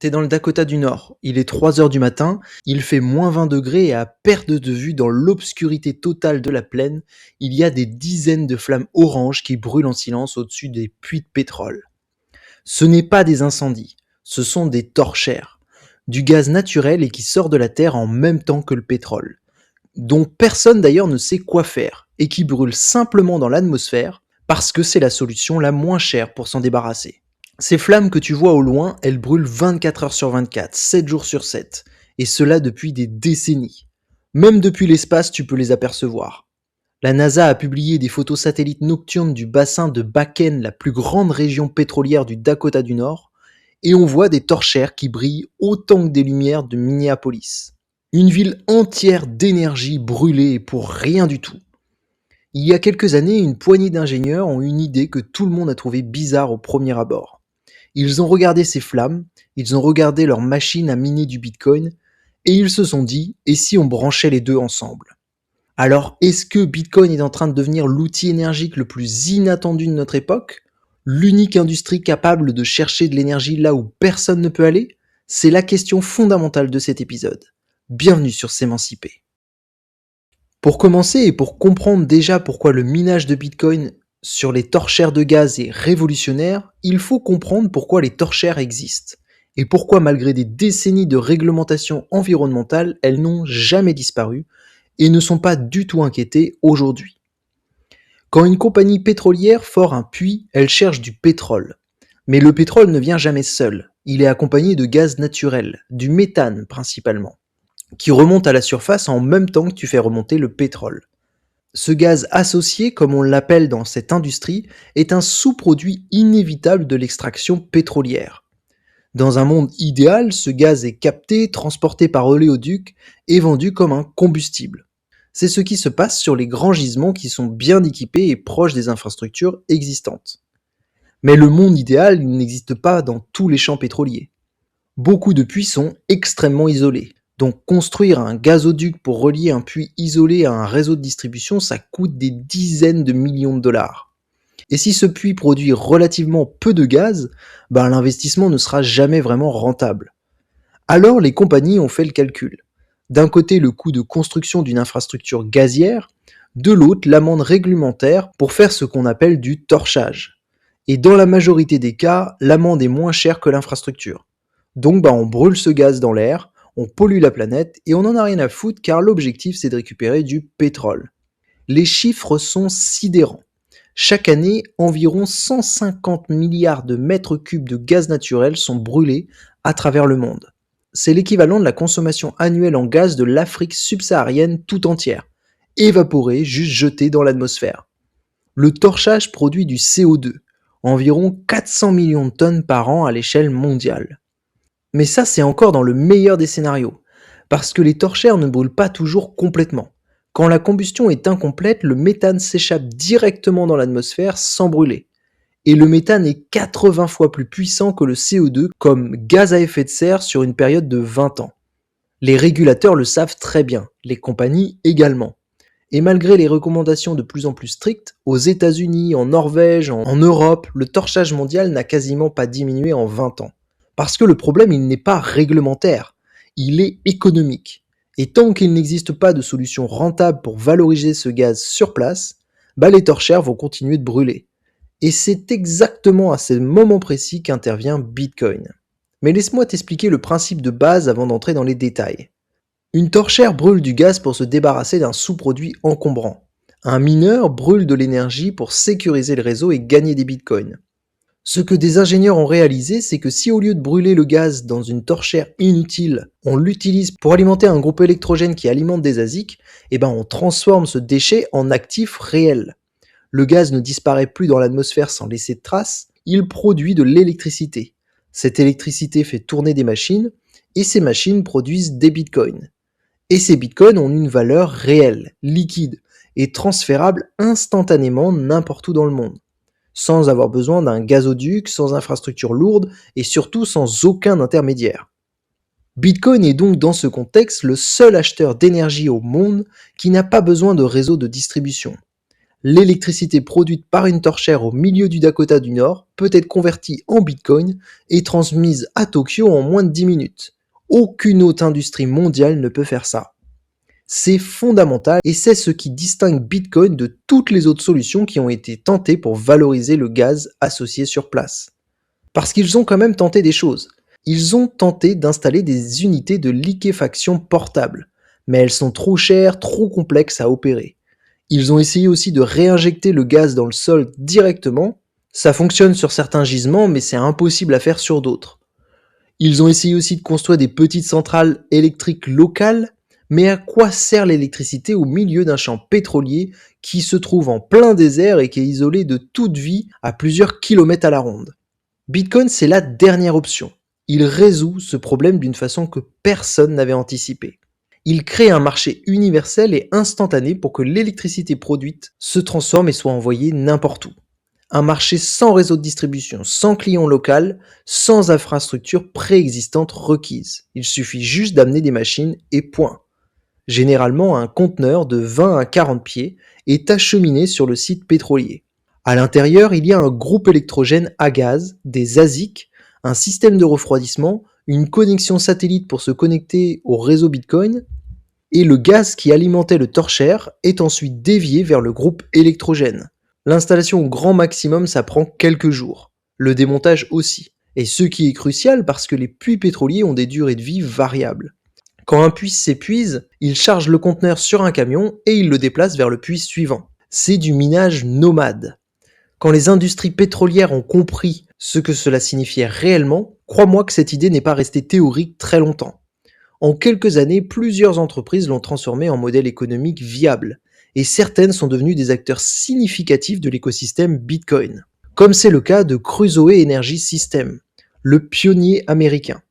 T'es dans le Dakota du Nord, il est 3 heures du matin, il fait moins 20 degrés et à perte de vue dans l'obscurité totale de la plaine, il y a des dizaines de flammes oranges qui brûlent en silence au-dessus des puits de pétrole. Ce n'est pas des incendies, ce sont des torchères, du gaz naturel et qui sort de la terre en même temps que le pétrole, dont personne d'ailleurs ne sait quoi faire et qui brûle simplement dans l'atmosphère parce que c'est la solution la moins chère pour s'en débarrasser. Ces flammes que tu vois au loin, elles brûlent 24 heures sur 24, 7 jours sur 7, et cela depuis des décennies. Même depuis l'espace, tu peux les apercevoir. La NASA a publié des photos satellites nocturnes du bassin de Bakken, la plus grande région pétrolière du Dakota du Nord, et on voit des torchères qui brillent autant que des lumières de Minneapolis. Une ville entière d'énergie brûlée pour rien du tout. Il y a quelques années, une poignée d'ingénieurs ont une idée que tout le monde a trouvé bizarre au premier abord. Ils ont regardé ces flammes, ils ont regardé leurs machines à miner du Bitcoin, et ils se sont dit, et si on branchait les deux ensemble? Alors, est-ce que Bitcoin est en train de devenir l'outil énergique le plus inattendu de notre époque? L'unique industrie capable de chercher de l'énergie là où personne ne peut aller? C'est la question fondamentale de cet épisode. Bienvenue sur S'émanciper. Pour commencer et pour comprendre déjà pourquoi le minage de Bitcoin sur les torchères de gaz est révolutionnaire, il faut comprendre pourquoi les torchères existent et pourquoi malgré des décennies de réglementation environnementale, elles n'ont jamais disparu et ne sont pas du tout inquiétées aujourd'hui. Quand une compagnie pétrolière fore un puits, elle cherche du pétrole. Mais le pétrole ne vient jamais seul, il est accompagné de gaz naturel, du méthane principalement, qui remonte à la surface en même temps que tu fais remonter le pétrole. Ce gaz associé, comme on l'appelle dans cette industrie, est un sous-produit inévitable de l'extraction pétrolière. Dans un monde idéal, ce gaz est capté, transporté par oléoduc et vendu comme un combustible. C'est ce qui se passe sur les grands gisements qui sont bien équipés et proches des infrastructures existantes. Mais le monde idéal il n'existe pas dans tous les champs pétroliers. Beaucoup de puits sont extrêmement isolés. Donc construire un gazoduc pour relier un puits isolé à un réseau de distribution, ça coûte des dizaines de millions de dollars. Et si ce puits produit relativement peu de gaz, l'investissement ne sera jamais vraiment rentable. Alors les compagnies ont fait le calcul. D'un côté le coût de construction d'une infrastructure gazière, de l'autre l'amende réglementaire pour faire ce qu'on appelle du torchage. Et dans la majorité des cas, l'amende est moins chère que l'infrastructure. Donc on brûle ce gaz dans l'air, on pollue la planète et on n'en a rien à foutre car l'objectif c'est de récupérer du pétrole. Les chiffres sont sidérants. Chaque année, environ 150 milliards de mètres cubes de gaz naturel sont brûlés à travers le monde. C'est l'équivalent de la consommation annuelle en gaz de l'Afrique subsaharienne tout entière, évaporée, juste jetée dans l'atmosphère. Le torchage produit du CO2, environ 400 millions de tonnes par an à l'échelle mondiale. Mais ça, c'est encore dans le meilleur des scénarios, parce que les torchères ne brûlent pas toujours complètement. Quand la combustion est incomplète, le méthane s'échappe directement dans l'atmosphère sans brûler. Et le méthane est 80 fois plus puissant que le CO2 comme gaz à effet de serre sur une période de 20 ans. Les régulateurs le savent très bien, les compagnies également. Et malgré les recommandations de plus en plus strictes, aux États-Unis, en Norvège, en Europe, le torchage mondial n'a quasiment pas diminué en 20 ans. Parce que le problème, il n'est pas réglementaire, il est économique. Et tant qu'il n'existe pas de solution rentable pour valoriser ce gaz sur place, les torchères vont continuer de brûler. Et c'est exactement à ce moment précis qu'intervient Bitcoin. Mais laisse-moi t'expliquer le principe de base avant d'entrer dans les détails. Une torchère brûle du gaz pour se débarrasser d'un sous-produit encombrant. Un mineur brûle de l'énergie pour sécuriser le réseau et gagner des bitcoins. Ce que des ingénieurs ont réalisé, c'est que si au lieu de brûler le gaz dans une torchère inutile, on l'utilise pour alimenter un groupe électrogène qui alimente des ASIC, on transforme ce déchet en actif réel. Le gaz ne disparaît plus dans l'atmosphère sans laisser de traces, il produit de l'électricité. Cette électricité fait tourner des machines, et ces machines produisent des bitcoins. Et ces bitcoins ont une valeur réelle, liquide, et transférable instantanément n'importe où dans le monde. Sans avoir besoin d'un gazoduc, sans infrastructure lourde et surtout sans aucun intermédiaire. Bitcoin est donc dans ce contexte le seul acheteur d'énergie au monde qui n'a pas besoin de réseau de distribution. L'électricité produite par une torchère au milieu du Dakota du Nord peut être convertie en Bitcoin et transmise à Tokyo en moins de 10 minutes. Aucune autre industrie mondiale ne peut faire ça. C'est fondamental et c'est ce qui distingue Bitcoin de toutes les autres solutions qui ont été tentées pour valoriser le gaz associé sur place. Parce qu'ils ont quand même tenté des choses. Ils ont tenté d'installer des unités de liquéfaction portables, mais elles sont trop chères, trop complexes à opérer. Ils ont essayé aussi de réinjecter le gaz dans le sol directement. Ça fonctionne sur certains gisements, mais c'est impossible à faire sur d'autres. Ils ont essayé aussi de construire des petites centrales électriques locales, mais à quoi sert l'électricité au milieu d'un champ pétrolier qui se trouve en plein désert et qui est isolé de toute vie à plusieurs kilomètres à la ronde? Bitcoin, c'est la dernière option. Il résout ce problème d'une façon que personne n'avait anticipée. Il crée un marché universel et instantané pour que l'électricité produite se transforme et soit envoyée n'importe où. Un marché sans réseau de distribution, sans client local, sans infrastructure préexistante requise. Il suffit juste d'amener des machines et point. Généralement, un conteneur de 20 à 40 pieds est acheminé sur le site pétrolier. À l'intérieur, il y a un groupe électrogène à gaz, des ASIC, un système de refroidissement, une connexion satellite pour se connecter au réseau Bitcoin, et le gaz qui alimentait le torchère est ensuite dévié vers le groupe électrogène. L'installation au grand maximum, ça prend quelques jours. Le démontage aussi. Et ce qui est crucial parce que les puits pétroliers ont des durées de vie variables. Quand un puits s'épuise, il charge le conteneur sur un camion et il le déplace vers le puits suivant. C'est du minage nomade. Quand les industries pétrolières ont compris ce que cela signifiait réellement, crois-moi que cette idée n'est pas restée théorique très longtemps. En quelques années, plusieurs entreprises l'ont transformé en modèle économique viable, et certaines sont devenues des acteurs significatifs de l'écosystème Bitcoin. Comme c'est le cas de Crusoe Energy System, le pionnier américain.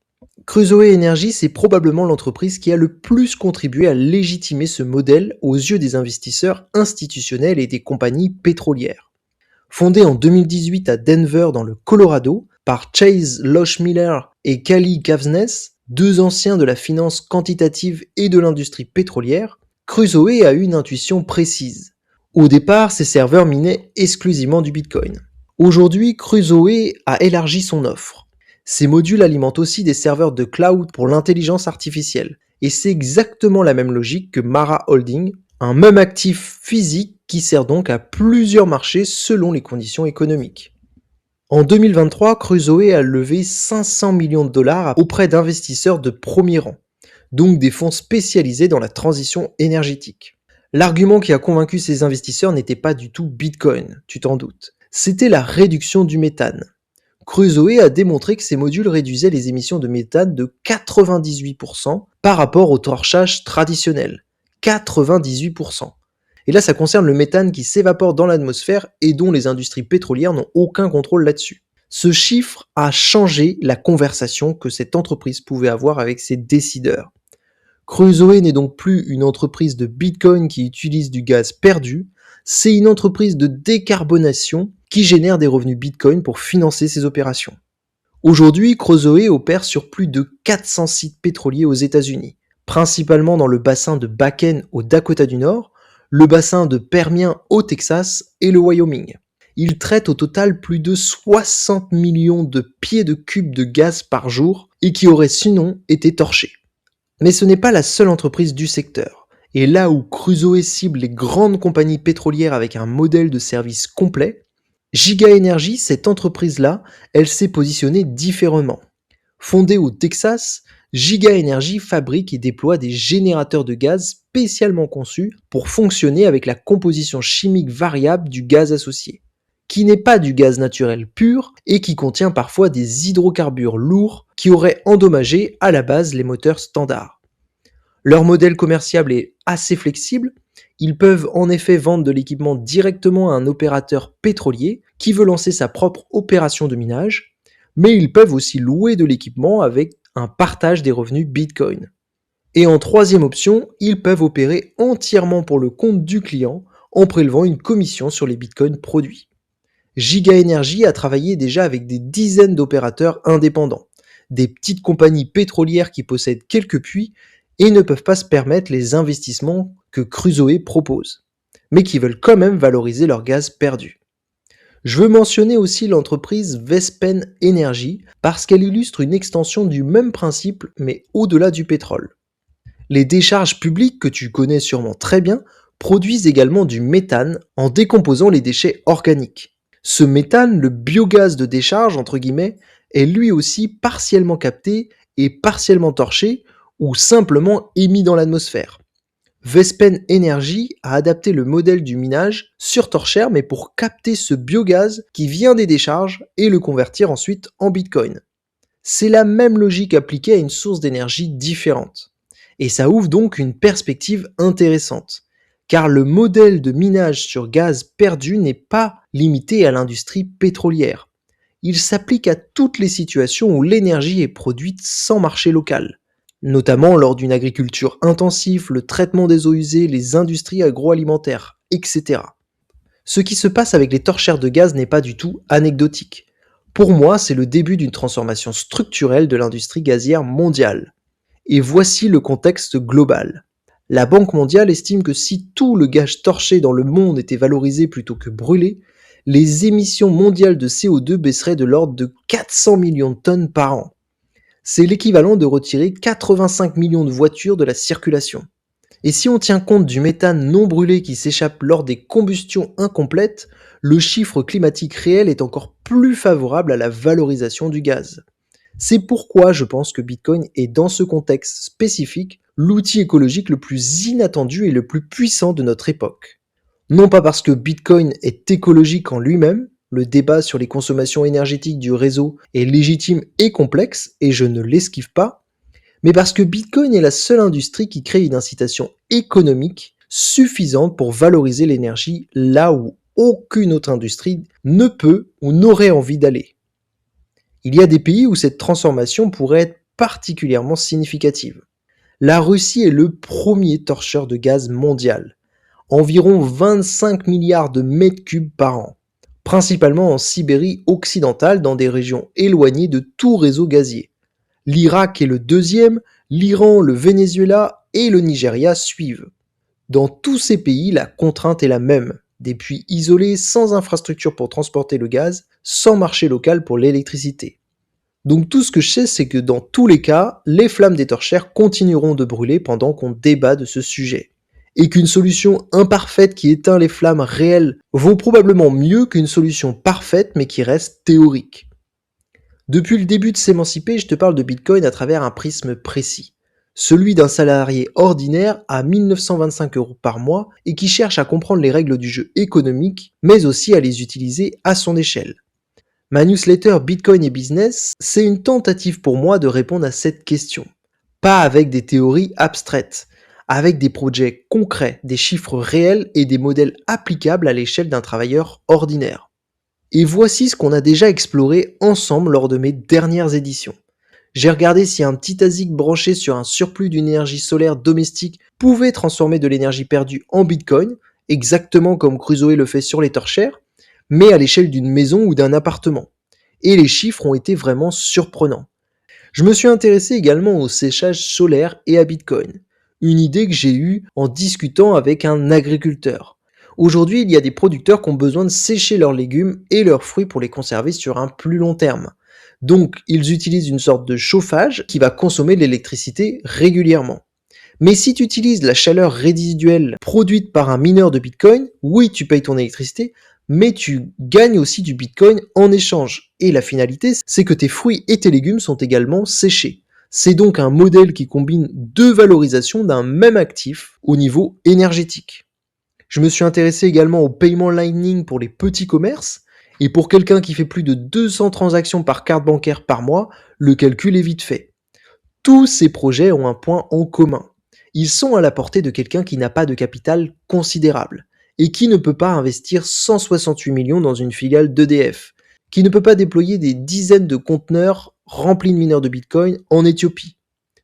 Crusoe Energy, c'est probablement l'entreprise qui a le plus contribué à légitimer ce modèle aux yeux des investisseurs institutionnels et des compagnies pétrolières. Fondée en 2018 à Denver dans le Colorado par Chase Lochmiller et Cali Kavsnes, deux anciens de la finance quantitative et de l'industrie pétrolière, Crusoe a eu une intuition précise. Au départ, ses serveurs minaient exclusivement du Bitcoin. Aujourd'hui, Crusoe a élargi son offre. Ces modules alimentent aussi des serveurs de cloud pour l'intelligence artificielle. Et c'est exactement la même logique que Mara Holding, un même actif physique qui sert donc à plusieurs marchés selon les conditions économiques. En 2023, Crusoe a levé 500 millions de dollars auprès d'investisseurs de premier rang, donc des fonds spécialisés dans la transition énergétique. L'argument qui a convaincu ces investisseurs n'était pas du tout Bitcoin, tu t'en doutes. C'était la réduction du méthane. Crusoe a démontré que ces modules réduisaient les émissions de méthane de 98% par rapport au torchage traditionnel. 98%. Et là, ça concerne le méthane qui s'évapore dans l'atmosphère et dont les industries pétrolières n'ont aucun contrôle là-dessus. Ce chiffre a changé la conversation que cette entreprise pouvait avoir avec ses décideurs. Crusoe n'est donc plus une entreprise de Bitcoin qui utilise du gaz perdu, c'est une entreprise de décarbonation qui génère des revenus Bitcoin pour financer ses opérations. Aujourd'hui, Crusoe opère sur plus de 400 sites pétroliers aux États-Unis, principalement dans le bassin de Bakken au Dakota du Nord, le bassin de Permien au Texas et le Wyoming. Il traite au total plus de 60 millions de pieds de cubes de gaz par jour et qui auraient sinon été torchés. Mais ce n'est pas la seule entreprise du secteur. Et là où Crusoe cible les grandes compagnies pétrolières avec un modèle de service complet, Giga Energy, cette entreprise-là, elle s'est positionnée différemment. Fondée au Texas, Giga Energy fabrique et déploie des générateurs de gaz spécialement conçus pour fonctionner avec la composition chimique variable du gaz associé, qui n'est pas du gaz naturel pur et qui contient parfois des hydrocarbures lourds qui auraient endommagé à la base les moteurs standards. Leur modèle commercial est assez flexible, ils peuvent en effet vendre de l'équipement directement à un opérateur pétrolier qui veut lancer sa propre opération de minage, mais ils peuvent aussi louer de l'équipement avec un partage des revenus Bitcoin. Et en troisième option, ils peuvent opérer entièrement pour le compte du client en prélevant une commission sur les Bitcoins produits. Giga Energy a travaillé déjà avec des dizaines d'opérateurs indépendants, des petites compagnies pétrolières qui possèdent quelques puits et ne peuvent pas se permettre les investissements que Crusoe propose. mais qui veulent quand même valoriser leur gaz perdu. Je veux mentionner aussi l'entreprise Vespen Energy parce qu'elle illustre une extension du même principe mais au-delà du pétrole. Les décharges publiques que tu connais sûrement très bien produisent également du méthane en décomposant les déchets organiques. Ce méthane, le biogaz de décharge entre guillemets, est lui aussi partiellement capté et partiellement torché ou simplement émis dans l'atmosphère. Vespen Energy a adapté le modèle du minage sur torchère mais pour capter ce biogaz qui vient des décharges et le convertir ensuite en Bitcoin. C'est la même logique appliquée à une source d'énergie différente. Et ça ouvre donc une perspective intéressante, car le modèle de minage sur gaz perdu n'est pas limité à l'industrie pétrolière. Il s'applique à toutes les situations où l'énergie est produite sans marché local, notamment lors d'une agriculture intensive, le traitement des eaux usées, les industries agroalimentaires, etc. Ce qui se passe avec les torchères de gaz n'est pas du tout anecdotique. Pour moi, c'est le début d'une transformation structurelle de l'industrie gazière mondiale. Et voici le contexte global. La Banque mondiale estime que si tout le gaz torché dans le monde était valorisé plutôt que brûlé, les émissions mondiales de CO2 baisseraient de l'ordre de 400 millions de tonnes par an. C'est l'équivalent de retirer 85 millions de voitures de la circulation. Et si on tient compte du méthane non brûlé qui s'échappe lors des combustions incomplètes, le chiffre climatique réel est encore plus favorable à la valorisation du gaz. C'est pourquoi je pense que Bitcoin est dans ce contexte spécifique l'outil écologique le plus inattendu et le plus puissant de notre époque. Non pas parce que Bitcoin est écologique en lui-même, le débat sur les consommations énergétiques du réseau est légitime et complexe et je ne l'esquive pas, mais parce que Bitcoin est la seule industrie qui crée une incitation économique suffisante pour valoriser l'énergie là où aucune autre industrie ne peut ou n'aurait envie d'aller. Il y a des pays où cette transformation pourrait être particulièrement significative. La Russie est le premier torcheur de gaz mondial, environ 25 milliards de mètres cubes par an, principalement en Sibérie occidentale dans des régions éloignées de tout réseau gazier. L'Irak est le deuxième, l'Iran, le Venezuela et le Nigeria suivent. Dans tous ces pays, la contrainte est la même, des puits isolés sans infrastructure pour transporter le gaz, sans marché local pour l'électricité. Donc tout ce que je sais, c'est que dans tous les cas, les flammes des torchères continueront de brûler pendant qu'on débat de ce sujet. Et qu'une solution imparfaite qui éteint les flammes réelles vaut probablement mieux qu'une solution parfaite mais qui reste théorique. Depuis le début de s'émanciper, je te parle de Bitcoin à travers un prisme précis. Celui d'un salarié ordinaire à 1925 € par mois et qui cherche à comprendre les règles du jeu économique, mais aussi à les utiliser à son échelle. Ma newsletter Bitcoin et Business, c'est une tentative pour moi de répondre à cette question. Pas avec des théories abstraites, avec des projets concrets, des chiffres réels et des modèles applicables à l'échelle d'un travailleur ordinaire. Et voici ce qu'on a déjà exploré ensemble lors de mes dernières éditions. J'ai regardé si un petit ASIC branché sur un surplus d'une énergie solaire domestique pouvait transformer de l'énergie perdue en Bitcoin, exactement comme Crusoe le fait sur les torchères, mais à l'échelle d'une maison ou d'un appartement. Et les chiffres ont été vraiment surprenants. Je me suis intéressé également au séchage solaire et à Bitcoin, une idée que j'ai eue en discutant avec un agriculteur. Aujourd'hui, il y a des producteurs qui ont besoin de sécher leurs légumes et leurs fruits pour les conserver sur un plus long terme. Donc, ils utilisent une sorte de chauffage qui va consommer de l'électricité régulièrement. Mais si tu utilises la chaleur résiduelle produite par un mineur de Bitcoin, oui, tu payes ton électricité, mais tu gagnes aussi du Bitcoin en échange. Et la finalité, c'est que tes fruits et tes légumes sont également séchés. C'est donc un modèle qui combine deux valorisations d'un même actif au niveau énergétique. Je me suis intéressé également au paiement Lightning pour les petits commerces, et pour quelqu'un qui fait plus de 200 transactions par carte bancaire par mois, le calcul est vite fait. Tous ces projets ont un point en commun. Ils sont à la portée de quelqu'un qui n'a pas de capital considérable, et qui ne peut pas investir 168 millions dans une filiale d'EDF, qui ne peut pas déployer des dizaines de conteneurs remplis de mineurs de Bitcoin en Éthiopie,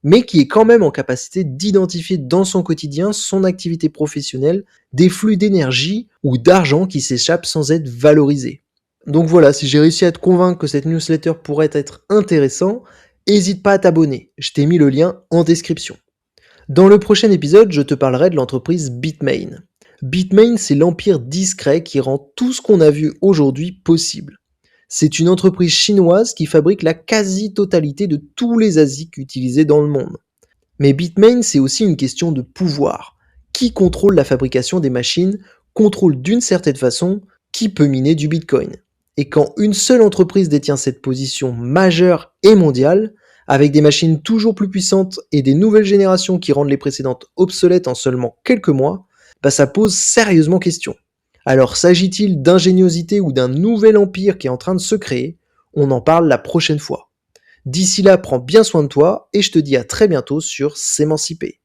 mais qui est quand même en capacité d'identifier dans son quotidien son activité professionnelle des flux d'énergie ou d'argent qui s'échappent sans être valorisés. Donc voilà, si j'ai réussi à te convaincre que cette newsletter pourrait être intéressant, n'hésite pas à t'abonner, je t'ai mis le lien en description. Dans le prochain épisode, je te parlerai de l'entreprise Bitmain. Bitmain, c'est l'empire discret qui rend tout ce qu'on a vu aujourd'hui possible. C'est une entreprise chinoise qui fabrique la quasi-totalité de tous les ASIC utilisés dans le monde. Mais Bitmain, c'est aussi une question de pouvoir. Qui contrôle la fabrication des machines contrôle d'une certaine façon qui peut miner du Bitcoin. Et quand une seule entreprise détient cette position majeure et mondiale, avec des machines toujours plus puissantes et des nouvelles générations qui rendent les précédentes obsolètes en seulement quelques mois, ça pose sérieusement question. Alors s'agit-il d'ingéniosité ou d'un nouvel empire qui est en train de se créer? On en parle la prochaine fois. D'ici là, prends bien soin de toi et je te dis à très bientôt sur S'émanciper.